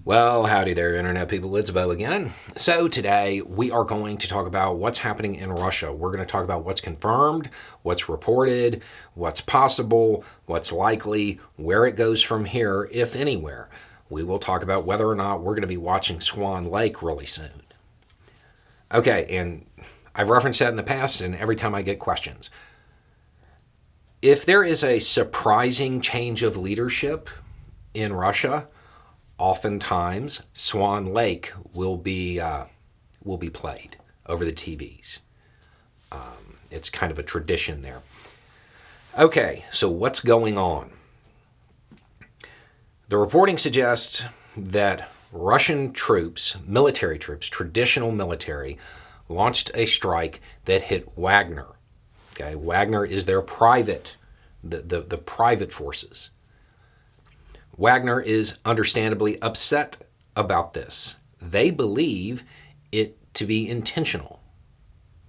Well, howdy there, Internet people. It's Bo again. So, today we are going to talk about what's happening in Russia. We're going to talk about what's confirmed, what's reported, what's possible, what's likely, where it goes from here, if anywhere. We will talk about whether or not we're going to be watching Swan Lake really soon. Okay, and I've referenced that in the past, and every time I get questions. If there is a surprising change of leadership in Russia, oftentimes Swan Lake will be played over the TVs. It's kind of a tradition there. Okay, so what's going on? The reporting suggests that Russian troops, military troops, traditional military, launched a strike that hit Wagner. Okay, Wagner is their private, the private forces. Wagner is understandably upset about this. They believe it to be intentional.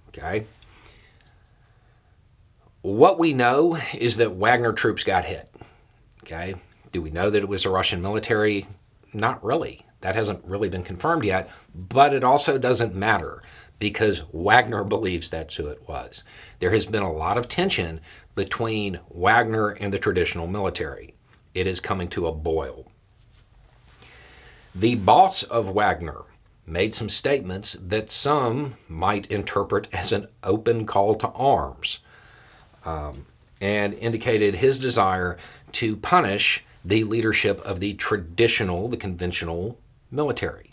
Okay? What we know is that Wagner troops got hit. Okay? Do we know that it was the Russian military? Not really. That hasn't really been confirmed yet, but it also doesn't matter because Wagner believes that's who it was. There has been a lot of tension between Wagner and the traditional military. It is coming to a boil. The boss of Wagner made some statements that some might interpret as an open call to arms, and indicated his desire to punish the leadership of the traditional, the conventional military.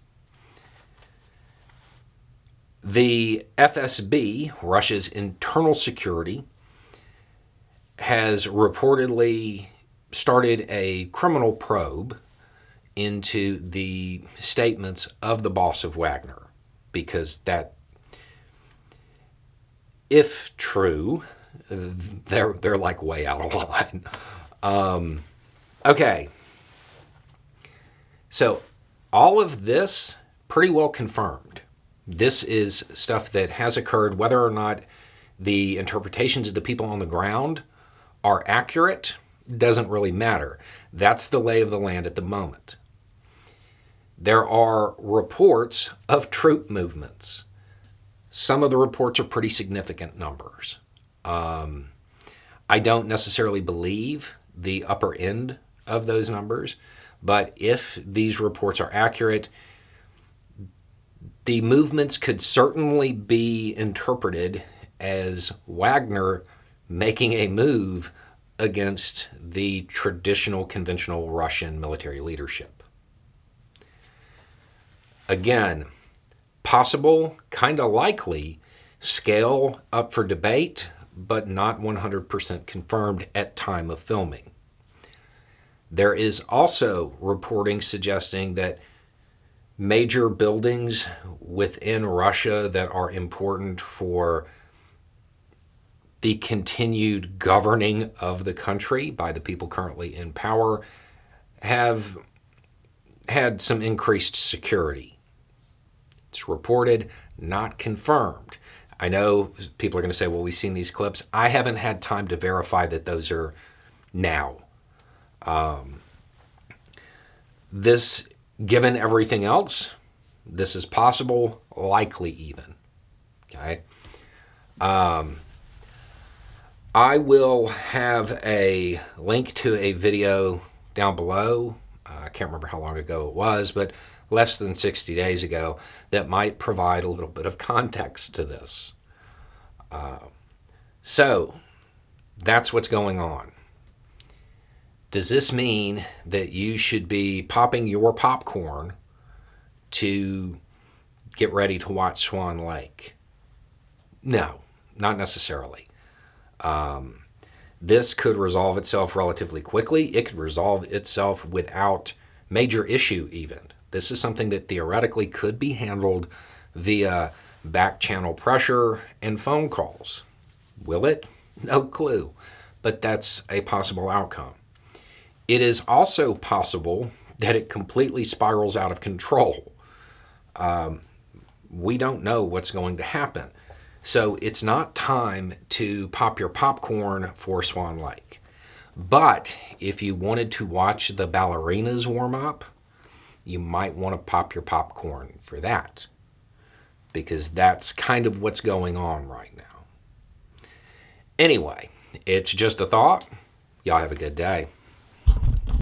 The FSB, Russia's internal security, has reportedly started a criminal probe into the statements of the boss of Wagner, because that, if true, they're like way out of line. Okay, so all of this pretty well confirmed. This is stuff that has occurred. Whether or not the interpretations of the people on the ground are accurate doesn't really matter. That's the lay of the land at the moment. There are reports of troop movements. Some of the reports are pretty significant numbers. I don't necessarily believe the upper end of those numbers, but if these reports are accurate, the movements could certainly be interpreted as Wagner making a move against the traditional, conventional Russian military leadership. Again, possible, kind of likely, scale up for debate, but not 100% confirmed at time of filming. There is also reporting suggesting that major buildings within Russia that are important for the continued governing of the country by the people currently in power have had some increased security. It's reported, not confirmed. I know people are going to say, well, we've seen these clips. I haven't had time to verify that those are now. This, given everything else, this is possible, likely even. Okay? I will have a link to a video down below. I can't remember how long ago it was, but less than 60 days ago, that might provide a little bit of context to this. So, that's what's going on. Does this mean that you should be popping your popcorn to get ready to watch Swan Lake? No, not necessarily. This could resolve itself relatively quickly. It could resolve itself without major issue even. This is something that theoretically could be handled via back channel pressure and phone calls. Will it? No clue. But that's a possible outcome. It is also possible that it completely spirals out of control. We don't know what's going to happen. So it's not time to pop your popcorn for Swan Lake. But if you wanted to watch the ballerinas warm up, you might want to pop your popcorn for that, because that's kind of what's going on right now. Anyway, it's just a thought. Y'all have a good day.